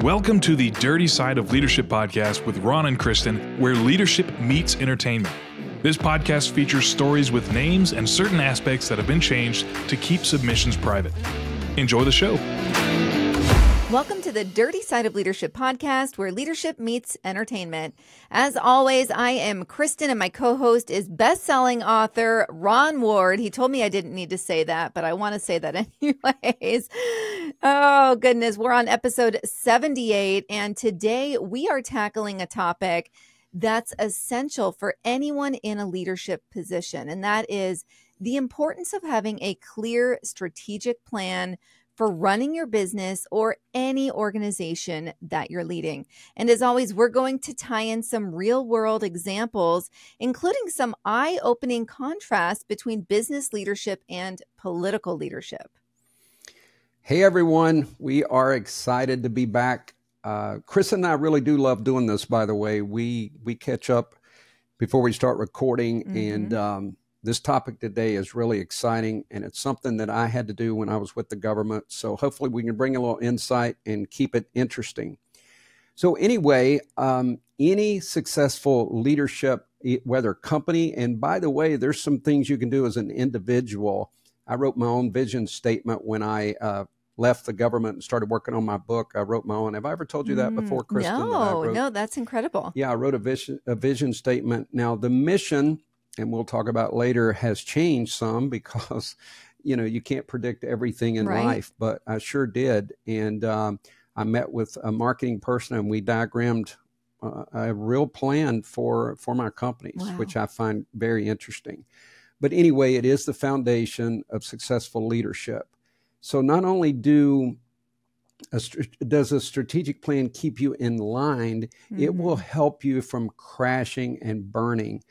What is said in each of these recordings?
Welcome to the Dirty Side of Leadership podcast with Ron and Kristin, where leadership meets entertainment. This podcast features stories with names and certain aspects that have been changed to keep submissions private. Enjoy the show. Welcome to the Dirty Side of Leadership podcast, where leadership meets entertainment. As always, I am Kristin, and my co-host is best-selling author Ron Ward. He told me I didn't need to say that, but I want to say that anyways. Oh, goodness. We're on episode 78, and today we are tackling a topic that's essential for anyone in a leadership position, and that is the importance of having a clear strategic plan for running your business or any organization that you're leading. And as always, we're going to tie in some real-world examples, including some eye-opening contrasts between business leadership and political leadership. Hey, everyone. We are excited to be back. Chris and I really do love doing this, by the way. We catch up before we start recording, and this topic today is really exciting, and it's something that I had to do when I was with the government. So hopefully we can bring a little insight and keep it interesting. So anyway, any successful leadership, whether company, and by the way, there's some things you can do as an individual. I wrote my own vision statement when I left the government and started working on my book. I wrote my own. Have I ever told you that before, Kristin? No, that's incredible. Yeah, I wrote a vision statement. Now, the mission, and we'll talk about later, has changed some because, you can't predict everything in life, but I sure did. And I met with a marketing person, and we diagrammed a real plan for my companies, which I find very interesting. But anyway, it is the foundation of successful leadership. So not only does a strategic plan keep you in line, it will help you from crashing and burning.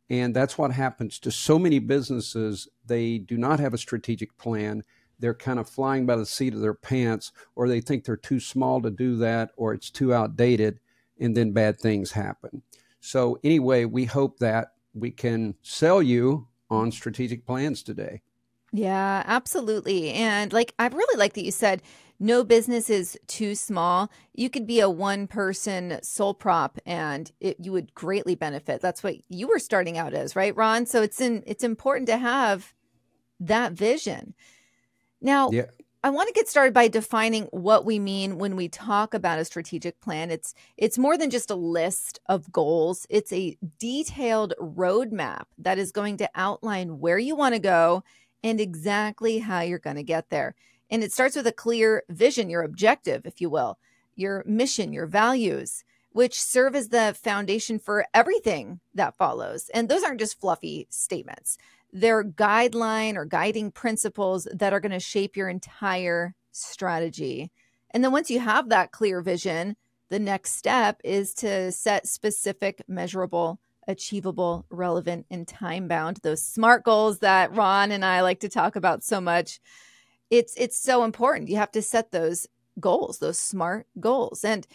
And that's what happens to so many businesses. They do not have a strategic plan. They're kind of flying by the seat of their pants, or they think they're too small to do that, or it's too outdated, and then bad things happen. So anyway, we hope that we can sell you on strategic plans today. Yeah, absolutely. And I really like that you said no business is too small. You could be a one-person sole prop, and you would greatly benefit. That's what you were starting out as, right, Ron? So it's important to have that vision. Now, I want to get started by defining what we mean when we talk about a strategic plan. It's more than just a list of goals. It's a detailed roadmap that is going to outline where you want to go and exactly how you're going to get there. And it starts with a clear vision, your objective, if you will, your mission, your values, which serve as the foundation for everything that follows. And those aren't just fluffy statements. They're guideline or guiding principles that are going to shape your entire strategy. And then once you have that clear vision, the next step is to set specific, measurable, achievable, relevant, and time-bound, those SMART goals that Ron and I like to talk about so much. It's so important. You have to set those goals, those SMART goals, and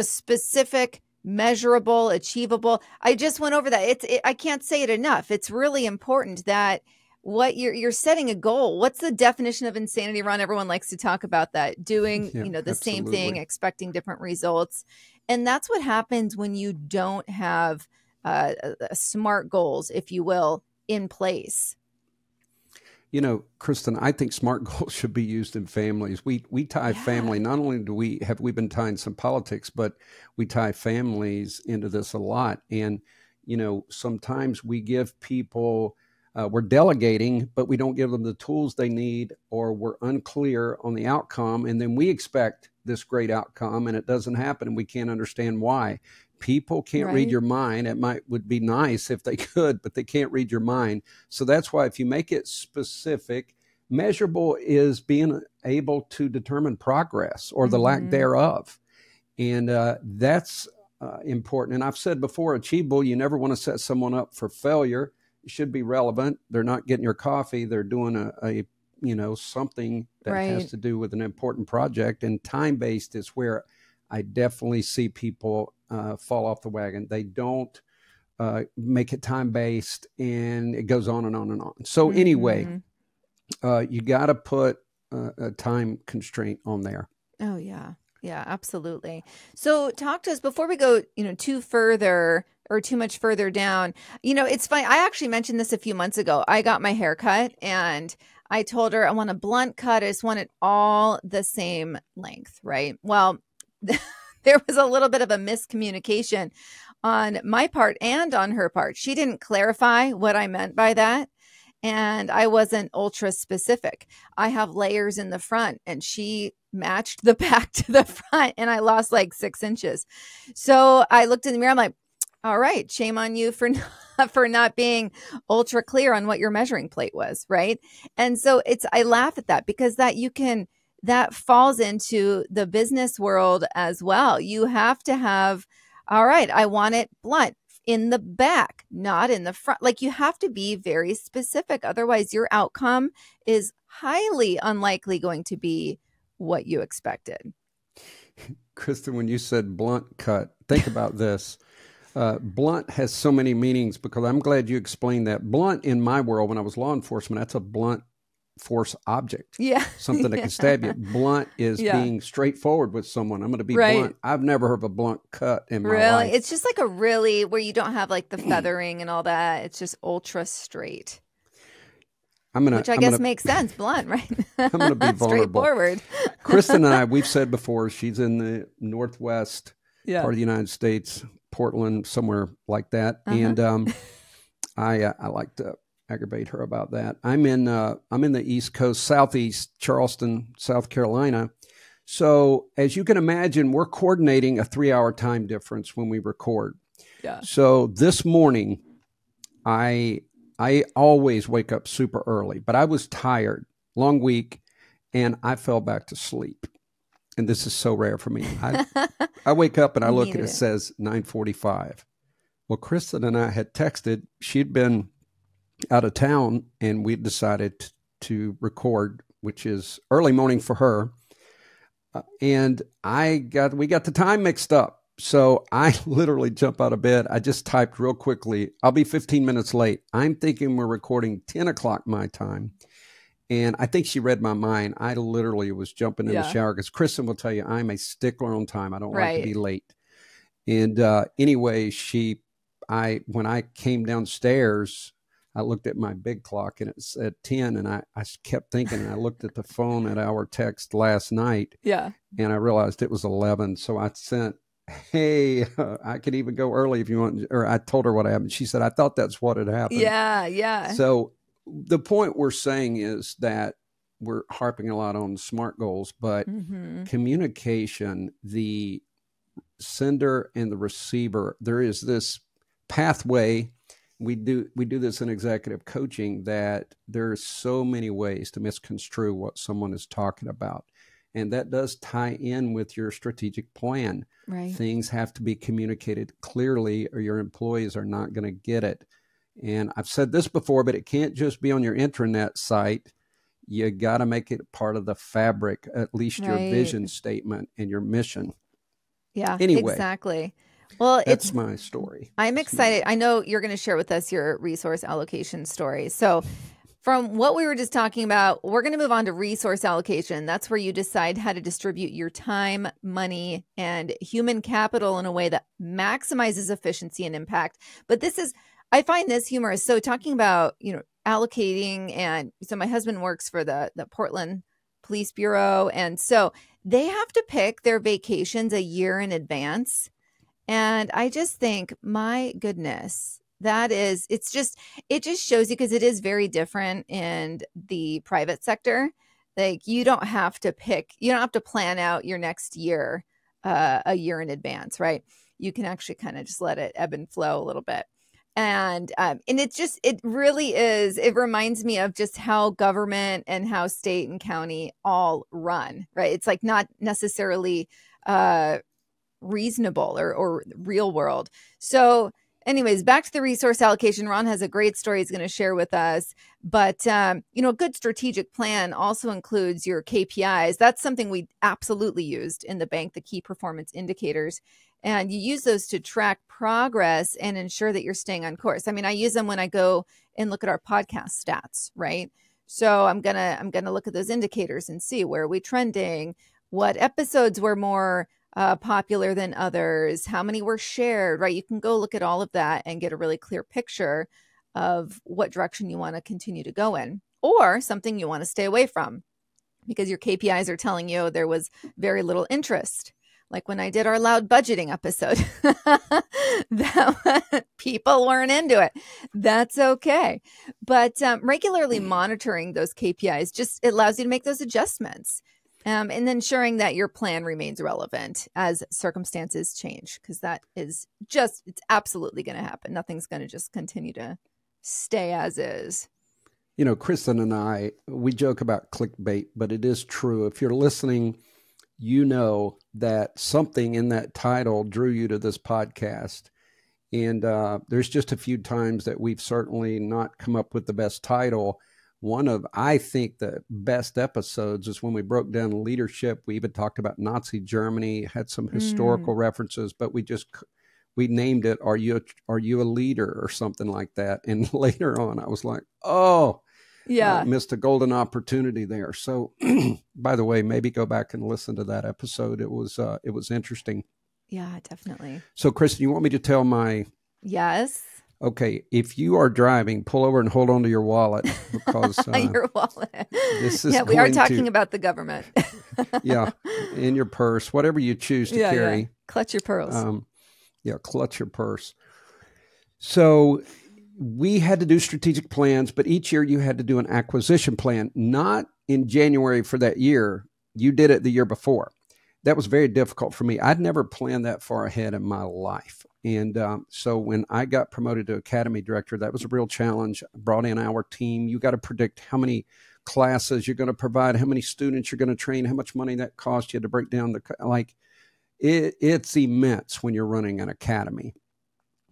specific, measurable, achievable. I just went over that. I can't say it enough. It's really important that what you're setting a goal. What's the definition of insanity, Ron? Everyone likes to talk about that. Doing the same thing, expecting different results, and that's what happens when you don't have SMART goals, if you will, in place. Kristin, I think SMART goals should be used in families. We tie family. Not only have we been tying some politics, but we tie families into this a lot. And, sometimes we give people, we're delegating, but we don't give them the tools they need, or we're unclear on the outcome. And then we expect this great outcome, and it doesn't happen, and we can't understand why. People can't read your mind. Would be nice if they could, but they can't read your mind. So that's why if you make it specific, measurable is being able to determine progress or the lack thereof. And that's important. And I've said before, achievable, you never want to set someone up for failure. It should be relevant. They're not getting your coffee. They're doing a something that has to do with an important project. And time-based is where I definitely see people fall off the wagon. They don't make it time-based, and it goes on and on and on. So anyway, you got to put a time constraint on there. Oh, yeah. Yeah, absolutely. So talk to us before we go, too much further down. It's funny. I actually mentioned this a few months ago. I got my hair cut and I told her I want a blunt cut. I just want it all the same length, right? Well, there was a little bit of a miscommunication on my part and on her part. She didn't clarify what I meant by that. And I wasn't ultra specific. I have layers in the front and she matched the back to the front and I lost like 6 inches. So I looked in the mirror. I'm like, all right, shame on you for not being ultra clear on what your measuring plate was. Right. And so I laugh at that because that falls into the business world as well. You have to have, all right, I want it blunt in the back, not in the front. Like you have to be very specific. Otherwise, your outcome is highly unlikely going to be what you expected. Kristin, when you said blunt cut, think about this. Blunt has so many meanings because I'm glad you explained that. Blunt in my world, when I was law enforcement, that's a blunt force object. Yeah. Something that can stab you. Blunt is being straightforward with someone. I'm going to be blunt. I've never heard of a blunt cut in my life. It's just like a really, where you don't have like the feathering and all that. It's just ultra straight. Which I guess makes sense. Blunt, right? I'm going to be vulnerable. Straightforward. Kristin and I, we've said before, she's in the Northwest part of the United States, Portland, somewhere like that. And I like to aggravate her about that. I'm in the East Coast, Southeast, Charleston, South Carolina. So as you can imagine, we're coordinating a 3-hour time difference when we record. Yeah. So this morning, I always wake up super early, but I was tired, long week, and I fell back to sleep. And this is so rare for me. I wake up and I look and it says 9:45. Well, Kristin and I had texted. She'd been out of town and we decided to record, which is early morning for her. And we got the time mixed up. So I literally jump out of bed. I just typed real quickly, I'll be 15 minutes late. I'm thinking we're recording 10 o'clock my time. And I think she read my mind. I literally was jumping in the shower because Kristin will tell you I'm a stickler on time. I don't like to be late. And anyway, when I came downstairs, I looked at my big clock and it said 10 and I kept thinking, and I looked at the phone at our text last night and I realized it was 11. So I sent, hey, I could even go early if you want, or I told her what happened. She said, I thought that's what had happened. Yeah. So the point we're saying is that we're harping a lot on SMART goals, but communication, the sender and the receiver, there is this pathway. We do this in executive coaching that there's so many ways to misconstrue what someone is talking about. And that does tie in with your strategic plan. Right. Things have to be communicated clearly or your employees are not going to get it. And I've said this before, but it can't just be on your intranet site. You got to make it part of the fabric, at least your vision statement and your mission. Yeah, anyway, exactly. Well, that's my story. I'm excited. I know you're going to share with us your resource allocation story. So from what we were just talking about, we're going to move on to resource allocation. That's where you decide how to distribute your time, money, and human capital in a way that maximizes efficiency and impact. But I find this humorous. So talking about, allocating, and so my husband works for the Portland Police Bureau. And so they have to pick their vacations a year in advance. And I just think, my goodness, it just shows you, because it is very different in the private sector. Like you don't have to plan out your next year a year in advance, right? You can actually kind of just let it ebb and flow a little bit. And it really is, it reminds me of just how government and how state and county all run, right? It's like not necessarily reasonable or real world. So anyways, back to the resource allocation. Ron has a great story he's going to share with us. But, a good strategic plan also includes your KPIs. That's something we absolutely used in the bank, the key performance indicators. And you use those to track progress and ensure that you're staying on course. I mean, I use them when I go and look at our podcast stats, right? So I'm gonna look at those indicators and see, where are we trending? what episodes were more popular than others, how many were shared, right? You can go look at all of that and get a really clear picture of what direction you want to continue to go in, or something you want to stay away from because your KPIs are telling you there was very little interest. Like when I did our loud budgeting episode, people weren't into it. That's okay. But regularly monitoring those KPIs just it allows you to make those adjustments and ensuring that your plan remains relevant as circumstances change, because that is just, it's absolutely going to happen. Nothing's going to just continue to stay as is. You know, Kristin and I, we joke about clickbait, but it is true. If you're listening, you know that something in that title drew you to this podcast. And there's just a few times that we've certainly not come up with the best title. One of, I think, the best episodes is when we broke down leadership. We even talked about Nazi Germany, had some historical references, but we named it, Are You a Leader or something like that. And later on, I was like, oh, yeah, missed a golden opportunity there. So, by the way, maybe go back and listen to that episode. It was interesting. Yeah, definitely. So, Kristin, you want me to tell my... Yes. Okay, if you are driving, pull over and hold on to your wallet because... your wallet. This is we are talking about the government. Yeah, in your purse, whatever you choose to carry. Yeah. Clutch your pearls. Clutch your purse. So we had to do strategic plans, but each year you had to do an acquisition plan, not in January for that year. You did it the year before. That was very difficult for me. I'd never planned that far ahead in my life. And so when I got promoted to academy director, that was a real challenge. I brought in our team. You got to predict how many classes you're going to provide, how many students you're going to train, how much money that costs. You had to break down it's immense when you're running an academy.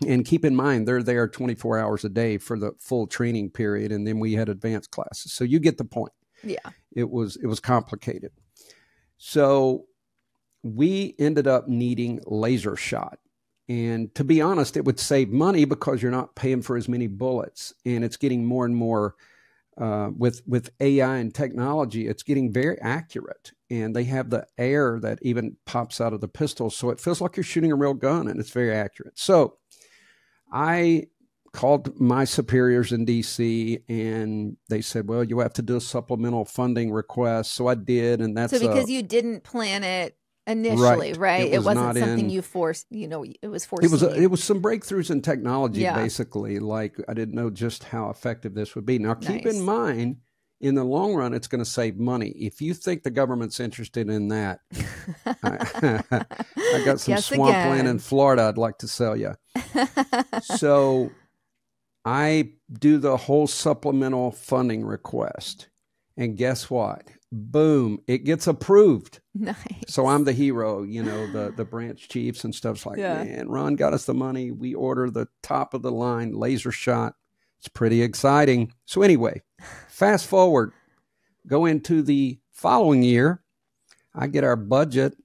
And keep in mind, they're there 24 hours a day for the full training period. And then we had advanced classes. So you get the point. Yeah. It was complicated. So we ended up needing laser shot. And to be honest, it would save money because you're not paying for as many bullets. And it's getting more and more, with AI and technology, it's getting very accurate. And they have the air that even pops out of the pistol. So it feels like you're shooting a real gun, and it's very accurate. So I called my superiors in DC, and they said, well, you have to do a supplemental funding request. So I did. And that's so because you didn't plan it initially, right? It wasn't something you forced, it was forced. It was some breakthroughs in technology, basically. Like I didn't know just how effective this would be. Now, keep in mind, in the long run, it's going to save money. If you think the government's interested in that, I got some swampland in Florida I'd like to sell you. So I do the whole supplemental funding request. And guess what? Boom, it gets approved. Nice. So I'm the hero, the branch chiefs and stuff's like, man, Ron got us the money. We order the top of the line laser shot. It's pretty exciting. So anyway, fast forward, go into the following year. I get our budget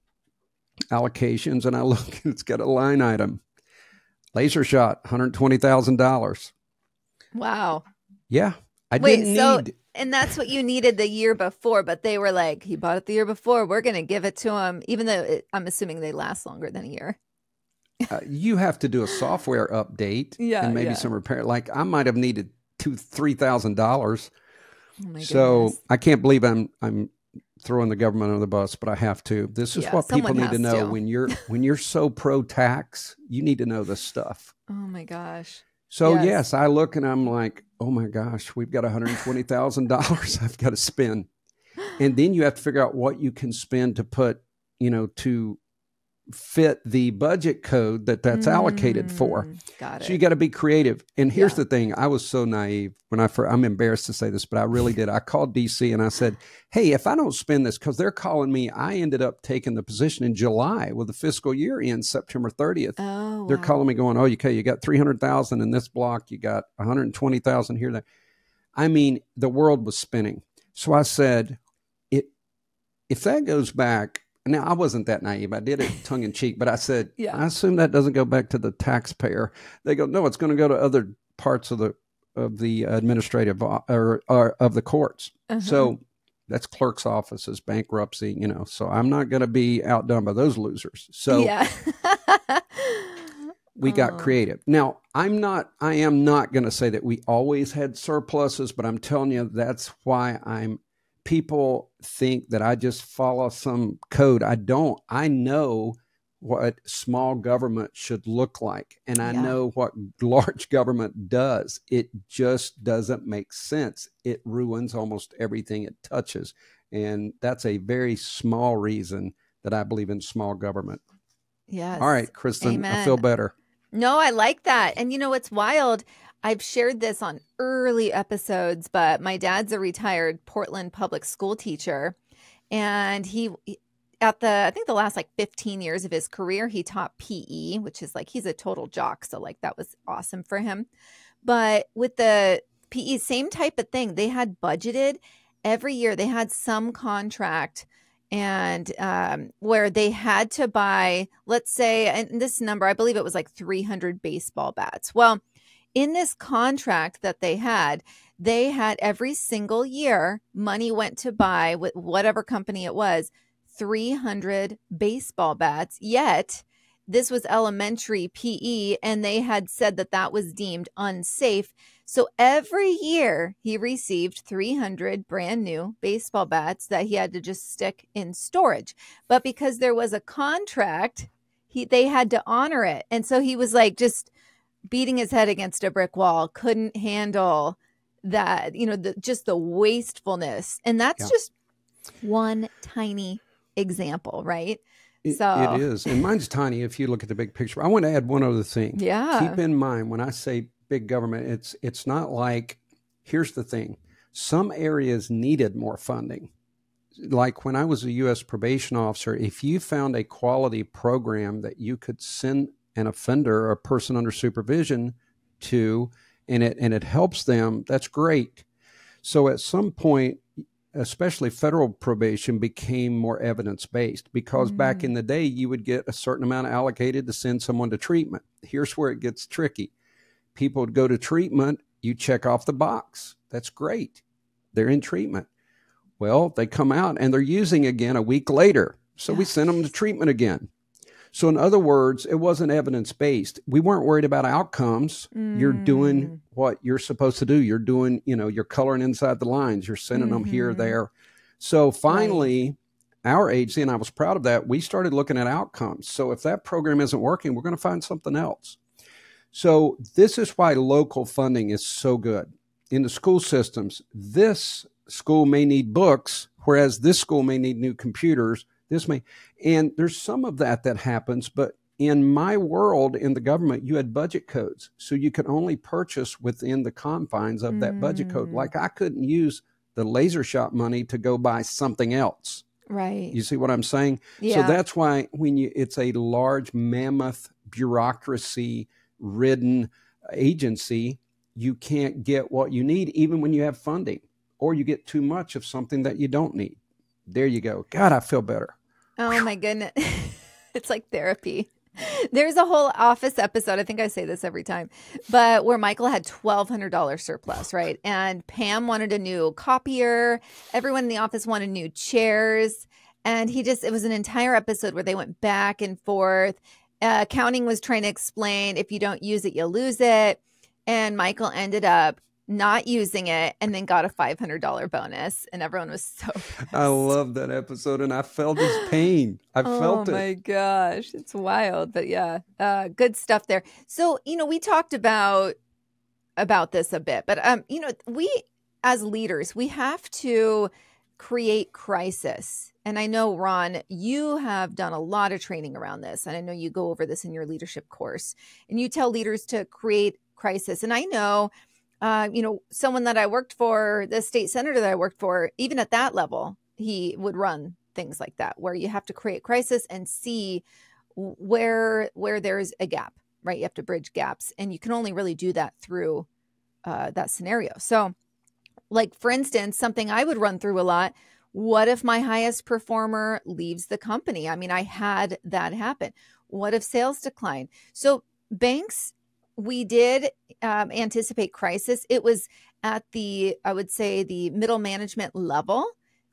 allocations and I look, it's got a line item. Laser shot, $120,000. Wow. Yeah. Didn't need... And that's what you needed the year before, but they were like, he bought it the year before. We're going to give it to him, even though I'm assuming they last longer than a year. You have to do a software update and maybe some repair. Like I might have needed $3,000. Oh my so goodness. I can't believe I'm throwing the government under the bus, but I have to. This is what people need to know. When you're so pro-tax, you need to know this stuff. Oh my gosh. So yes, I look and I'm like, oh my gosh, we've got $120,000 I've got to spend. And then you have to figure out what you can spend to put, to fit the budget code that's allocated for. Got it. So you got to be creative. And here's the thing. I was so naive when I'm embarrassed to say this, but I really did. I called DC and I said, hey, if I don't spend this, because they're calling me, I ended up taking the position in July with the fiscal year ends September 30th. Oh, they're calling me going, oh, okay, you got 300,000 in this block. You got 120,000 here. There. I mean, the world was spinning. So I said, if that goes back, now, I wasn't that naive. I did it tongue in cheek, but I said, I assume that doesn't go back to the taxpayer. They go, no, it's going to go to other parts of the administrative or of the courts. So That's clerk's offices, bankruptcy, so I'm not going to be outdone by those losers. So Yeah. we got creative. Now, I am not going to say that we always had surpluses, but I'm telling you, that's why people think that I just follow some code. I don't. I know what small government should look like. And I know what large government does. It just doesn't make sense. It ruins almost everything it touches. And that's a very small reason that I believe in small government. Yes. All right, Kristin, Amen. I feel better. No, I like that. And what's wild? I've shared this on early episodes, but my dad's a retired Portland public school teacher. And I think the last 15 years of his career, he taught PE, which is he's a total jock. So that was awesome for him. But with the PE, same type of thing. They had budgeted every year. They had some contract and where they had to buy, let's say, and this number, I believe it was 300 baseball bats. Well, in this contract that they had every single year, money went to buy with whatever company it was, 300 baseball bats. Yet this was elementary PE, and they had said that was deemed unsafe. So every year he received 300 brand new baseball bats that he had to just stick in storage. But because there was a contract, they had to honor it. And so he was just beating his head against a brick wall, couldn't handle that, just the wastefulness. And that's just one tiny example, right? It is. And mine's tiny if you look at the big picture. I want to add one other thing. Yeah. Keep in mind, when I say big government, it's not here's the thing. Some areas needed more funding. Like when I was a U.S. probation officer, if you found a quality program that you could send an offender or a person under supervision to, and it helps them, that's great. So at some point, especially federal probation became more evidence-based because back in the day, you would get a certain amount allocated to send someone to treatment. Here's where it gets tricky. People would go to treatment, you check off the box. That's great. They're in treatment. Well, they come out and they're using again a week later. So we send them to treatment again. So in other words, it wasn't evidence-based. We weren't worried about outcomes. You're doing what you're supposed to do. You're doing, you're coloring inside the lines. You're sending them here, there. So finally, our agency, and I was proud of that, we started looking at outcomes. So if that program isn't working, we're going to find something else. So this is why local funding is so good. In the school systems, this school may need books, whereas this school may need new computers. And there's some of that happens, but in my world, in the government, you had budget codes. So you could only purchase within the confines of that budget code. Like I couldn't use the laser shop money to go buy something else. Right. You see what I'm saying? Yeah. So that's why it's a large mammoth bureaucracy ridden agency, you can't get what you need even when you have funding, or you get too much of something that you don't need. There you go. God, I feel better. Oh my goodness. It's like therapy. There's a whole Office episode, I think I say this every time, but where Michael had $1,200 surplus, right? And Pam wanted a new copier. Everyone in the office wanted new chairs. And it was an entire episode where they went back and forth. Accounting was trying to explain, if you don't use it, you'll lose it. And Michael ended up not using it and then got a $500 bonus. And everyone was so pissed. I love that episode. And I felt his pain. I felt it. Oh my gosh. It's wild. But yeah, good stuff there. So, we talked about this a bit, but, we as leaders, we have to create crisis. And I know, Ron, you have done a lot of training around this. And I know you go over this in your leadership course, and you tell leaders to create crisis. And I know, someone that I worked for, the state senator that I worked for, even at that level, he would run things like that, where you have to create crisis and see where there's a gap, right? You have to bridge gaps, and you can only really do that through that scenario. So, for instance, something I would run through a lot, what if my highest performer leaves the company? I mean, I had that happen. What if sales decline? So banks, we did anticipate crisis. It was at I would say the middle management level.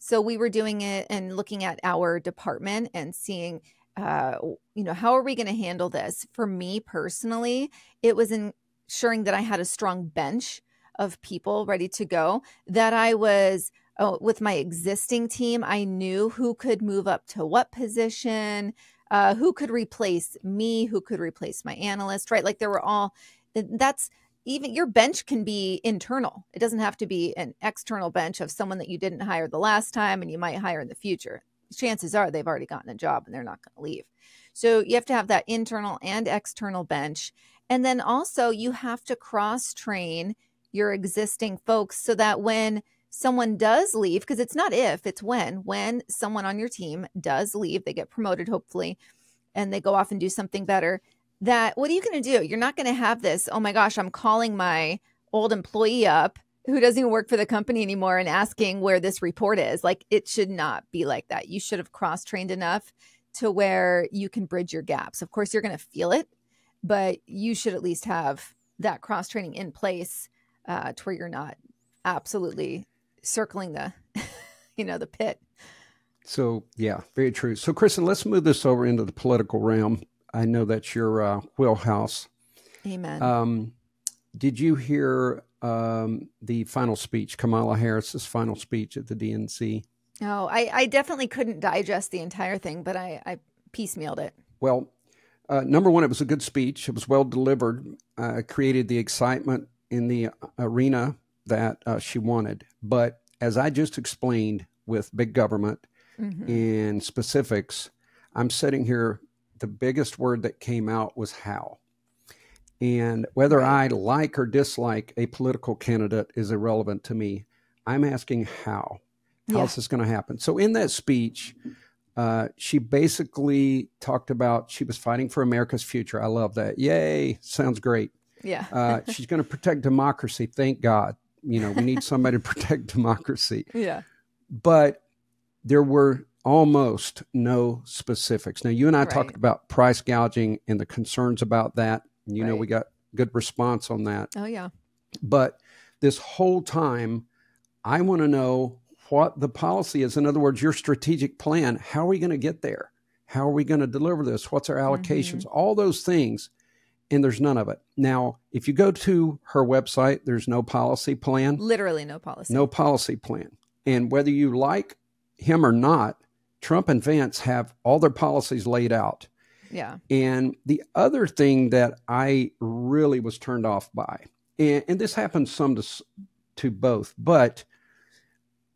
So we were doing it and looking at our department and seeing, how are we going to handle this? For me personally, it was ensuring that I had a strong bench of people ready to go, that I was with my existing team. I knew who could move up to what position, who could replace me, who could replace my analyst, right? Like there were all, that's, even your bench can be internal. It doesn't have to be an external bench of someone that you didn't hire the last time and you might hire in the future. Chances are they've already gotten a job and they're not going to leave. So you have to have that internal and external bench. And then also you have to cross-train your existing folks so that when someone does leave, because it's not if, it's when someone on your team does leave, they get promoted hopefully, and they go off and do something better, that what are you going to do? You're not going to have this, oh my gosh, I'm calling my old employee up who doesn't even work for the company anymore and asking where this report is. Like, it should not be like that. You should have cross-trained enough to where you can bridge your gaps. Of course, you're going to feel it, but you should at least have that cross-training in place to where you're not absolutely circling the, the pit. So, yeah, very true. So, Kristin, let's move this over into the political realm. I know that's your wheelhouse. Amen. Did you hear the final speech, Kamala Harris's final speech at the DNC? No, I definitely couldn't digest the entire thing, but I piecemealed it. Well, number one, it was a good speech. It was well delivered, created the excitement in the arena that she wanted. But as I just explained with big government and specifics, I'm sitting here, the biggest word that came out was how. And whether I like or dislike a political candidate is irrelevant to me. I'm asking how. How's this going to happen? So in that speech, she basically talked about she was fighting for America's future. I love that. Yay. Sounds great. Yeah. She's going to protect democracy. Thank God. We need somebody to protect democracy. Yeah. But there were almost no specifics. Now, you and I talked about price gouging and the concerns about that. We got good response on that. Oh, yeah. But this whole time, I want to know what the policy is. In other words, your strategic plan. How are we going to get there? How are we going to deliver this? What's our allocations? All those things. And there's none of it. Now, if you go to her website, there's no policy plan. Literally no policy. No policy plan. And whether you like him or not, Trump and Vance have all their policies laid out. Yeah. And the other thing that I really was turned off by, and this happens some to both, but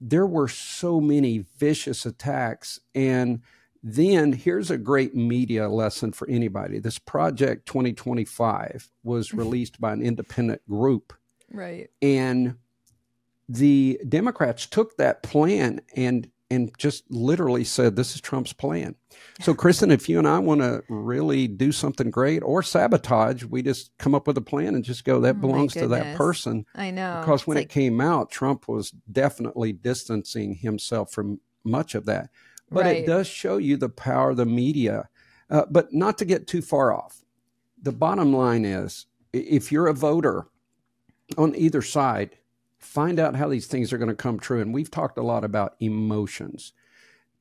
there were so many vicious attacks. And then here's a great media lesson for anybody. This Project 2025 was released by an independent group. Right. And the Democrats took that plan and just literally said, this is Trump's plan. So, Kristin, if you and I want to really do something great or sabotage, we just come up with a plan and just go, that belongs to that person. I know. Because when it came out, Trump was definitely distancing himself from much of that. But it does show you the power of the media. But not to get too far off. The bottom line is, if you're a voter on either side, find out how these things are going to come true. And we've talked a lot about emotions.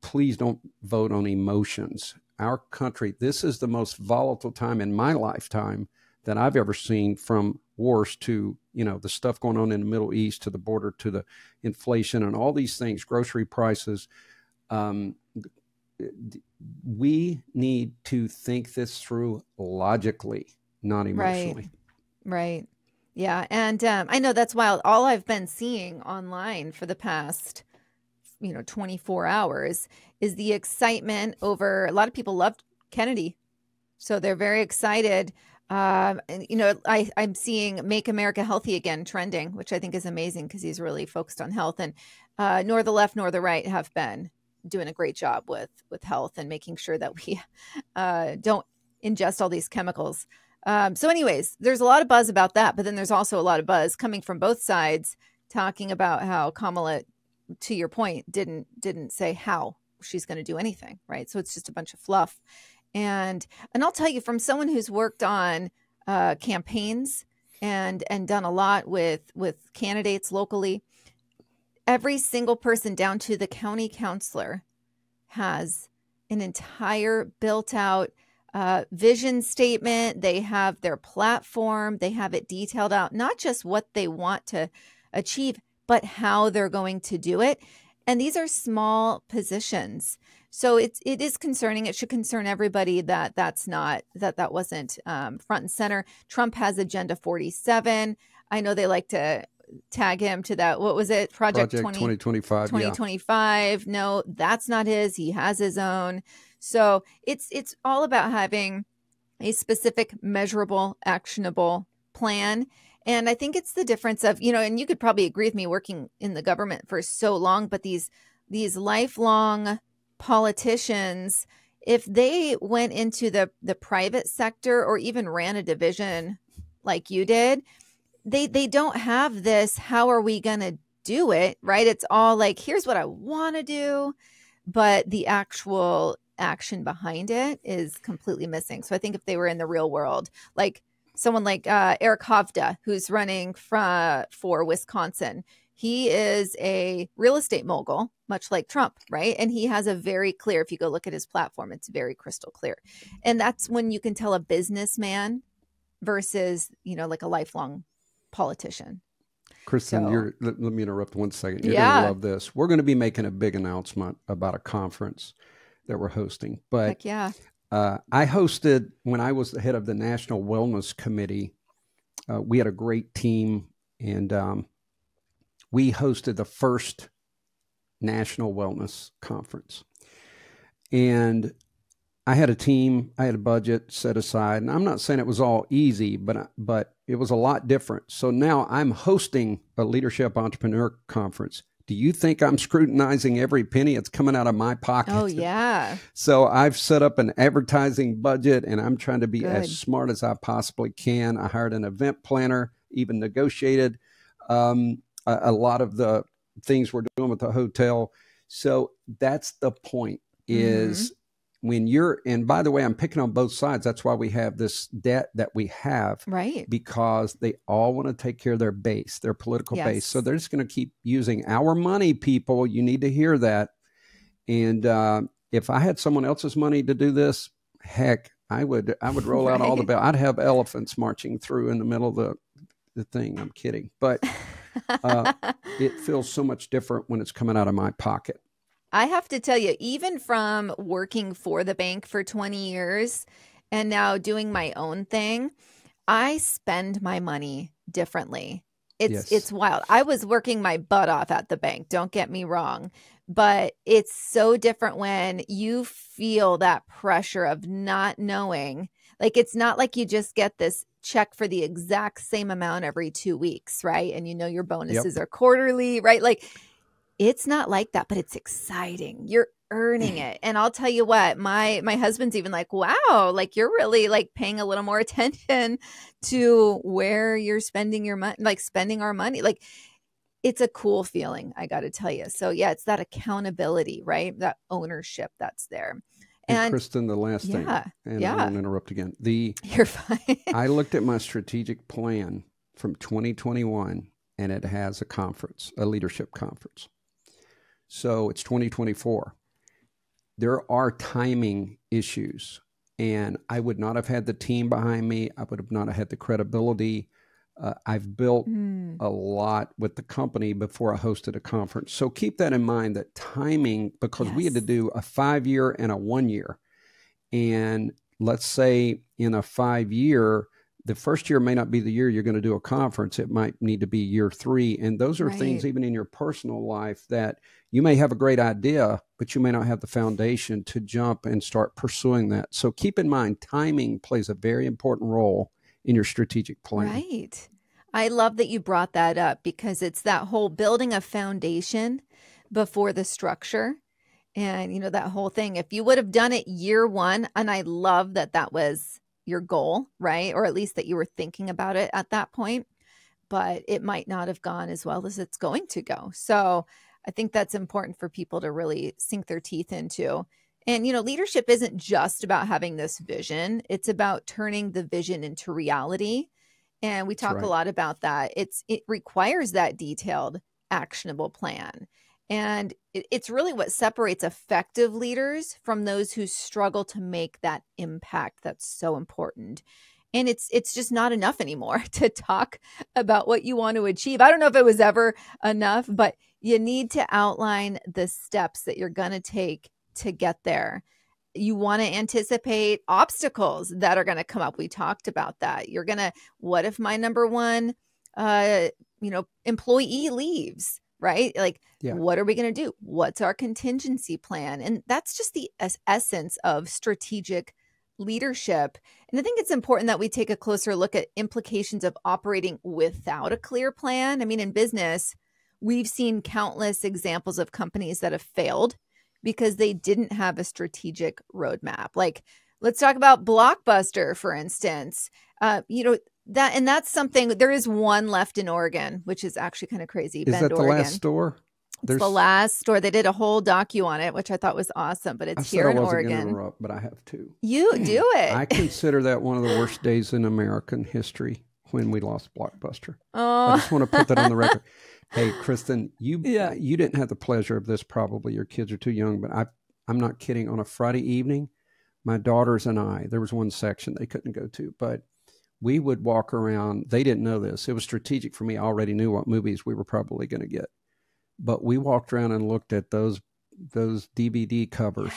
Please don't vote on emotions. Our country, this is the most volatile time in my lifetime that I've ever seen, from wars to, the stuff going on in the Middle East, to the border, to the inflation and all these things, grocery prices. We need to think this through logically, not emotionally. Right. Yeah. And I know that's wild. All I've been seeing online for the past, 24 hours is the excitement over, a lot of people loved Kennedy. So they're very excited. And, I'm seeing Make America Healthy Again trending, which I think is amazing because he's really focused on health. And nor the left nor the right have been doing a great job with health and making sure that we don't ingest all these chemicals. So anyways, there's a lot of buzz about that, but then there's also a lot of buzz coming from both sides talking about how Kamala, to your point, didn't say how she's going to do anything, right? So it's just a bunch of fluff. And I'll tell you, from someone who's worked on campaigns and done a lot with candidates locally, every single person down to the county counselor has an entire built out vision statement. They have their platform. They have it detailed out, not just what they want to achieve, but how they're going to do it. And these are small positions. So it is concerning. It should concern everybody that wasn't front and center. Trump has Agenda 47. I know they like to tag him to that. What was it? Project 2025. 2025. Yeah. No, that's not his. He has his own. So it's all about having a specific, measurable, actionable plan. And I think it's the difference of, and you could probably agree with me working in the government for so long, but these lifelong politicians, if they went into the private sector or even ran a division like you did, they don't have this, how are we going to do it, right? It's all like, here's what I want to do, but the actual action behind it is completely missing. So I think if they were in the real world, like someone like Eric Hovda, who's running for Wisconsin, he is a real estate mogul, much like Trump, right? And he has a very clear, if you go look at his platform, it's very crystal clear. And that's when you can tell a businessman versus, like a lifelong politician. Kristin, let me interrupt 1 second. You're going to love this. We're going to be making a big announcement about a conference that we're hosting. But heck yeah. I hosted, when I was the head of the National Wellness Committee, we had a great team, and we hosted the first National Wellness Conference. And I had a team, I had a budget set aside, and I'm not saying it was all easy, but it was a lot different. So now I'm hosting a leadership entrepreneur conference. Do you think I'm scrutinizing every penny? It's coming out of my pocket. Oh, yeah. So I've set up an advertising budget, and I'm trying to be as smart as I possibly can. I hired an event planner, even negotiated a lot of the things we're doing with the hotel. So that's the point is when and by the way, I'm picking on both sides. That's why we have this debt that we have, right? Because they all want to take care of their base, their political base. So they're just going to keep using our money, people. You need to hear that. And if I had someone else's money to do this, heck, I would roll out all the bells. I'd have elephants marching through in the middle of the thing. I'm kidding. But it feels so much different when it's coming out of my pocket. I have to tell you, even from working for the bank for 20 years and now doing my own thing, I spend my money differently. It's wild. I was working my butt off at the bank, don't get me wrong, but it's so different when you feel that pressure of not knowing. Like, it's not like you just get this check for the exact same amount every 2 weeks, right? And your bonuses are quarterly, right? Like, it's not like that, but it's exciting. You're earning it. And I'll tell you what, my husband's even like, wow, like you're really like paying a little more attention to where you're spending your money, like spending our money. Like, it's a cool feeling, I got to tell you. So yeah, it's that accountability, right? That ownership that's there. And Kristin, the last thing, and I won't interrupt again. You're fine. I looked at my strategic plan from 2021, and it has a conference, a leadership conference. So it's 2024. There are timing issues, and I would not have had the team behind me. I would have not had the credibility. I've built a lot with the company before I hosted a conference. So keep that in mind, that timing, because we had to do a 5-year and a 1 year. And let's say in a 5-year, the first year may not be the year you're going to do a conference. It might need to be year 3. And those are things even in your personal life that you may have a great idea, but you may not have the foundation to jump and start pursuing that. So keep in mind, timing plays a very important role in your strategic plan. Right. I love that you brought that up, because it's that whole building a foundation before the structure. And, that whole thing, if you would have done it year 1, and I love that that was your goal, right? Or at least that you were thinking about it at that point, but it might not have gone as well as it's going to go. So I think that's important for people to really sink their teeth into. And, leadership isn't just about having this vision. It's about turning the vision into reality. And we talk a lot about that. It requires that detailed actionable plan. And it's really what separates effective leaders from those who struggle to make that impact that's so important. And it's just not enough anymore to talk about what you want to achieve. I don't know if it was ever enough, but you need to outline the steps that you're going to take to get there. You want to anticipate obstacles that are going to come up. We talked about that. You're going to, what if my number one, employee leaves, right? Like, what are we going to do? What's our contingency plan? And that's just the essence of strategic leadership. And I think it's important that we take a closer look at implications of operating without a clear plan. I mean, in business, we've seen countless examples of companies that have failed because they didn't have a strategic roadmap. Like, let's talk about Blockbuster, for instance. That's something. There is one left in Oregon, which is actually kind of crazy. Is Bend, that the Oregon. last store? It's the last store. They did a whole docu on it, which I thought was awesome. But it's here in Oregon. I wasn't going to interrupt, but I have to. You do it. I consider that one of the worst days in American history when we lost Blockbuster. Oh. I just want to put that on the record. Hey, Kristin, you didn't have the pleasure of this probably. Your kids are too young, but I'm not kidding. On a Friday evening, my daughters and I, there was one section they couldn't go to, but we would walk around. They didn't know this. It was strategic for me. I already knew what movies we were probably going to get. But we walked around and looked at those DVD covers,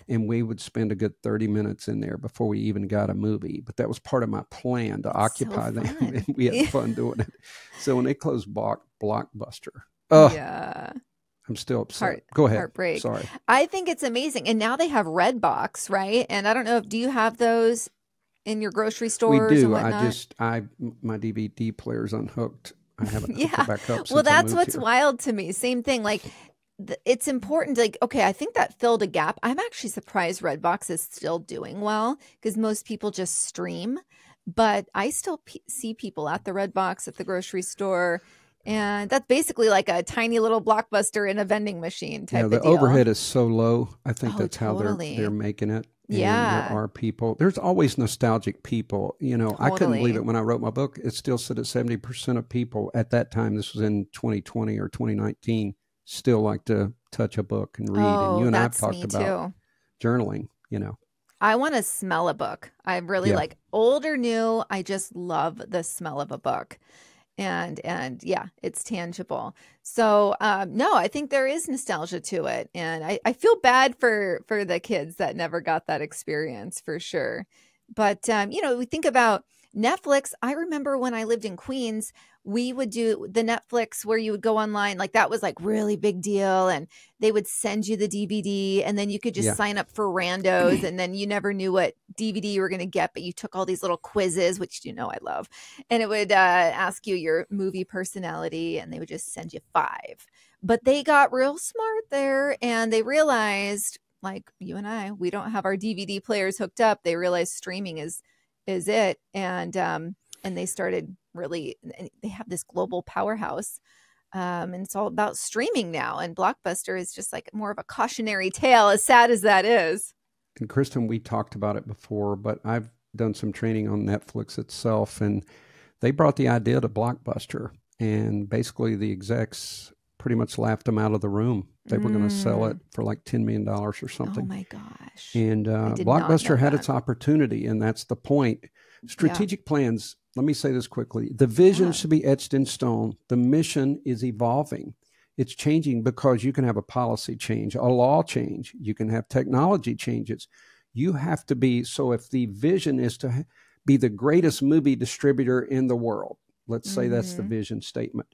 and we would spend a good 30 minutes in there before we even got a movie. But that was part of my plan to occupy them, and we had fun doing it. So when they closed Blockbuster, I'm still upset. Go ahead. Heartbreak. Sorry. I think it's amazing. And now they have Redbox, right? And I don't know, do you have those in your grocery stores? We do. And my DVD player's unhooked. I haven't hooked it back up since well, that's what's here. wild to me. Same thing. Like, it's important. Like, okay, I think that filled a gap. I'm actually surprised Redbox is still doing well because most people just stream. But I still see people at the Redbox at the grocery store. And that's basically like a tiny little Blockbuster in a vending machine type of deal. The overhead is so low. I think that's how they're making it. And there are people. There's always nostalgic people. I couldn't believe it when I wrote my book. It still said that 70% of people at that time, this was in 2020 or 2019, still like to touch a book and read. And you and I have talked about journaling, I want to smell a book. I really like old or new. I just love the smell of a book. And it's tangible. So, no, I think there is nostalgia to it. And I feel bad for the kids that never got that experience for sure. But, we think about Netflix. I remember when I lived in Queens, we would do the Netflix where you would go online. Like, that was like really big deal. And they would send you the DVD and then you could just sign up for randos. And then you never knew what DVD you were going to get, but you took all these little quizzes, which I love. And it would ask you your movie personality and they would just send you 5. But they got real smart there and they realized, like you and I, we don't have our DVD players hooked up. They realized streaming is it. And they started really, they have this global powerhouse. And it's all about streaming now. And Blockbuster is just like more of a cautionary tale, as sad as that is. And Kristin, we talked about it before, but I've done some training on Netflix itself. And they brought the idea to Blockbuster. And basically the execs pretty much laughed them out of the room. They were going to sell it for like $10 million or something. Oh my gosh. And Blockbuster had its opportunity, and that's the point. Strategic plans, let me say this quickly. The vision should be etched in stone. The mission is evolving. It's changing because you can have a policy change, a law change. You can have technology changes. You have to be, so if the vision is to be the greatest movie distributor in the world, let's say that's the vision statement.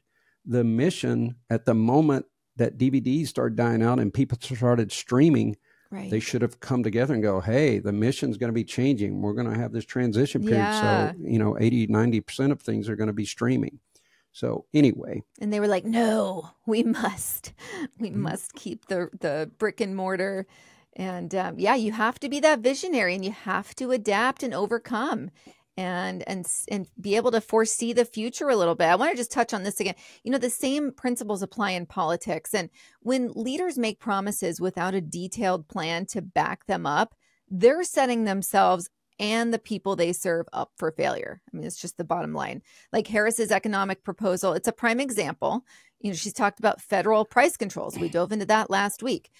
The mission at the moment that DVDs started dying out and people started streaming, they should have come together and go, hey, the mission's going to be changing. We're going to have this transition period. So, 80, 90% of things are going to be streaming. So anyway. And they were like, no, we must keep the brick and mortar. And you have to be that visionary and you have to adapt and overcome. And be able to foresee the future a little bit. I want to just touch on this again. The same principles apply in politics. And when leaders make promises without a detailed plan to back them up, they're setting themselves and the people they serve up for failure. I mean, it's just the bottom line. Like Harris's economic proposal, it's a prime example. She's talked about federal price controls. We dove into that last week.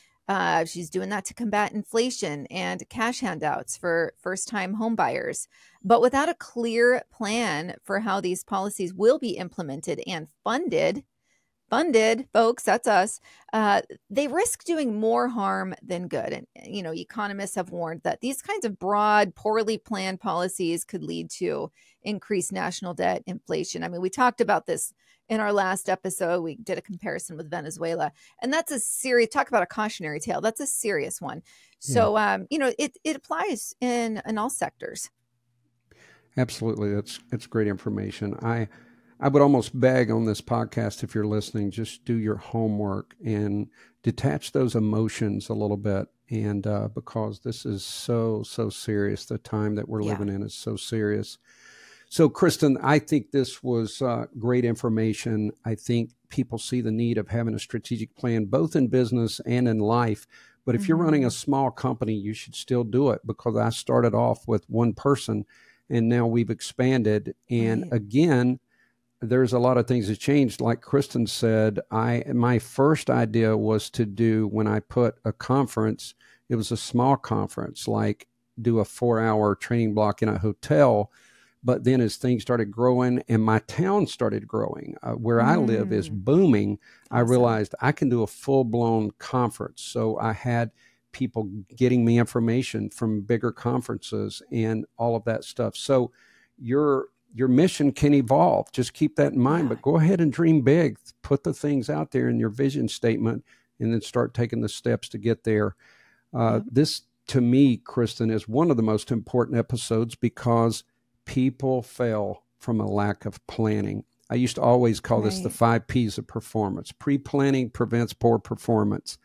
She's doing that to combat inflation and cash handouts for first-time home buyers. But without a clear plan for how these policies will be implemented and funded, folks, that's us, they risk doing more harm than good. And, economists have warned that these kinds of broad, poorly planned policies could lead to increased national debt, inflation. I mean, we talked about this in our last episode. We did a comparison with Venezuela, and that's a serious, talk about a cautionary tale. That's a serious one. So, it applies in all sectors. Absolutely. It's great information. I would almost beg on this podcast, if you're listening, just do your homework and detach those emotions a little bit. And because this is so serious, the time that we're living in is so serious. So, Kristin, I think this was great information. I think people see the need of having a strategic plan, both in business and in life. But if you're running a small company, you should still do it, because I started off with one person and now we've expanded. And again, there's a lot of things that changed. Like Kristin said, my first idea was to do, when I put a conference, it was a small conference, like do a 4-hour training block in a hotel. But then as things started growing and my town started growing, where I live is booming, I realized I can do a full-blown conference. So I had people getting me information from bigger conferences and all of that stuff. So your mission can evolve. Just keep that in mind, but go ahead and dream big. Put the things out there in your vision statement and then start taking the steps to get there. This, to me, Kristin, is one of the most important episodes because people fail from a lack of planning. I used to always call this the 5 Ps of performance. Pre-planning prevents poor performance.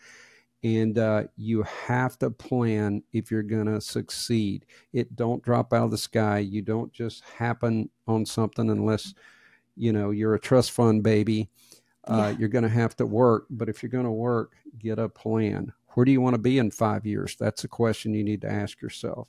And you have to plan if you're going to succeed. It don't drop out of the sky. You don't just happen on something unless, you're a trust fund baby. You're going to have to work. But if you're going to work, get a plan. Where do you want to be in 5 years? That's a question you need to ask yourself.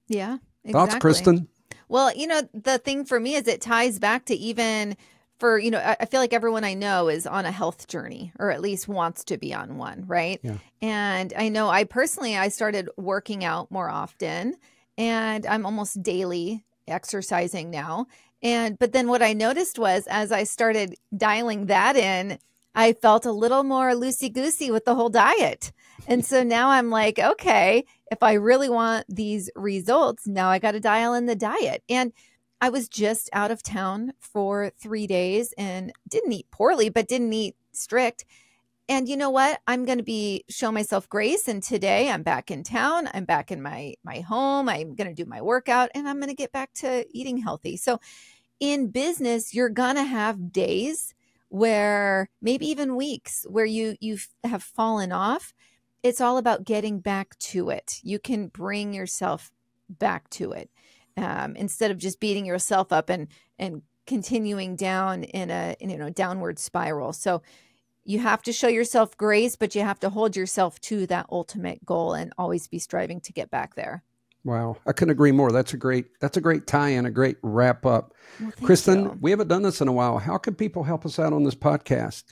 Yeah, exactly. Thoughts, Kristin? Well, the thing for me is it ties back to even for, I feel like everyone I know is on a health journey, or at least wants to be on one, right? Yeah. And I know I started working out more often, and I'm almost daily exercising now. But then what I noticed was, as I started dialing that in, I felt a little more loosey-goosey with the whole diet. And so now I'm like, okay, if I really want these results, now I got to dial in the diet. And I was just out of town for 3 days and didn't eat poorly, but didn't eat strict. And you know what? I'm going to show myself grace. And today I'm back in town. I'm back in my home. I'm going to do my workout, and I'm going to get back to eating healthy. So in business, you're going to have days where, maybe even weeks, where you have fallen off. It's all about getting back to it. You can bring yourself back to it. Instead of just beating yourself up and continuing down in a downward spiral. So you have to show yourself grace, but you have to hold yourself to that ultimate goal and always be striving to get back there. Wow, I couldn't agree more. That's a great tie-in, a great wrap up. Well, Kristin, we haven't done this in a while. How can people help us out on this podcast?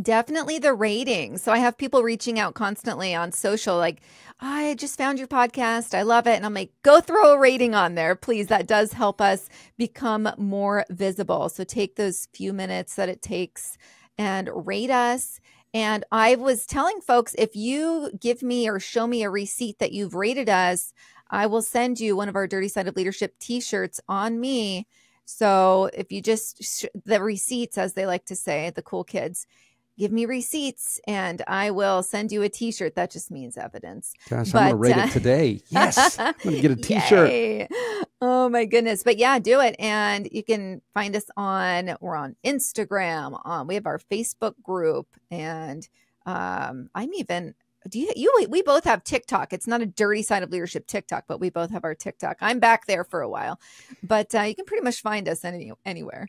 Definitely the ratings. So I have people reaching out constantly on social, like, I just found your podcast. I love it. And I'm like, go throw a rating on there, please. That does help us become more visible. So take those few minutes that it takes and rate us. And I was telling folks, if you give me or show me a receipt that you've rated us, I will send you one of our Dirty Side of Leadership t-shirts on me. So if you just, the receipts, as they like to say, the cool kids, give me receipts and I will send you a t-shirt. That just means evidence. Gosh, I'm going to rate it today. Yes. I'm going to get a t-shirt. Yay. Oh my goodness. But yeah, do it. And you can find us we're on Instagram. We have our Facebook group, and we both have TikTok. It's not a Dirty Side of Leadership TikTok, but we both have our TikTok. I'm back there for a while, but you can pretty much find us anywhere.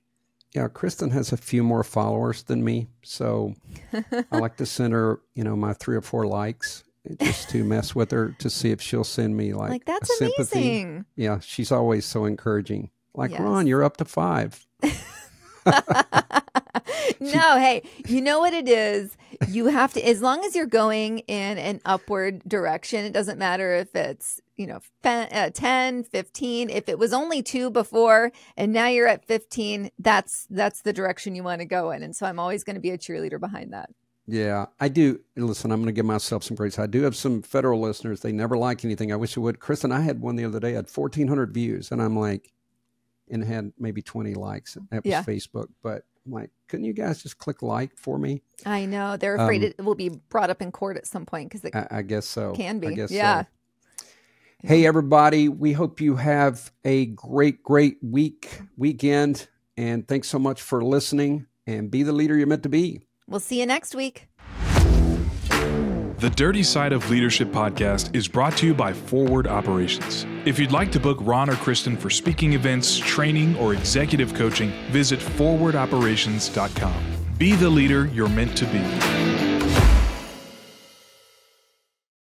Yeah, Kristin has a few more followers than me, so I like to send her, my 3 or 4 likes just to mess with her to see if she'll send me like that's a sympathy. Amazing. Yeah, she's always so encouraging. Like, yes. Ron, you're up to 5. No, hey, you know what it is? You have to, as long as you're going in an upward direction, it doesn't matter if it's, 10, 15. If it was only 2 before and now you're at 15, that's the direction you want to go in. And so I'm always going to be a cheerleader behind that. Yeah, I do. Listen, I'm going to give myself some grace. I do have some federal listeners. They never like anything. I wish it would. Kristin, I had one the other day, had 1,400 views. And I'm like, and had maybe 20 likes. That was Facebook. But I'm like, couldn't you guys just click like for me? I know. They're afraid it will be brought up in court at some point because I guess so. Can be. I guess so. Hey, everybody. We hope you have a great weekend. And thanks so much for listening. And be the leader you're meant to be. We'll see you next week. The Dirty Side of Leadership podcast is brought to you by Forward Operations. If you'd like to book Ron or Kristin for speaking events, training, or executive coaching, visit forwardoperations.com. Be the leader you're meant to be.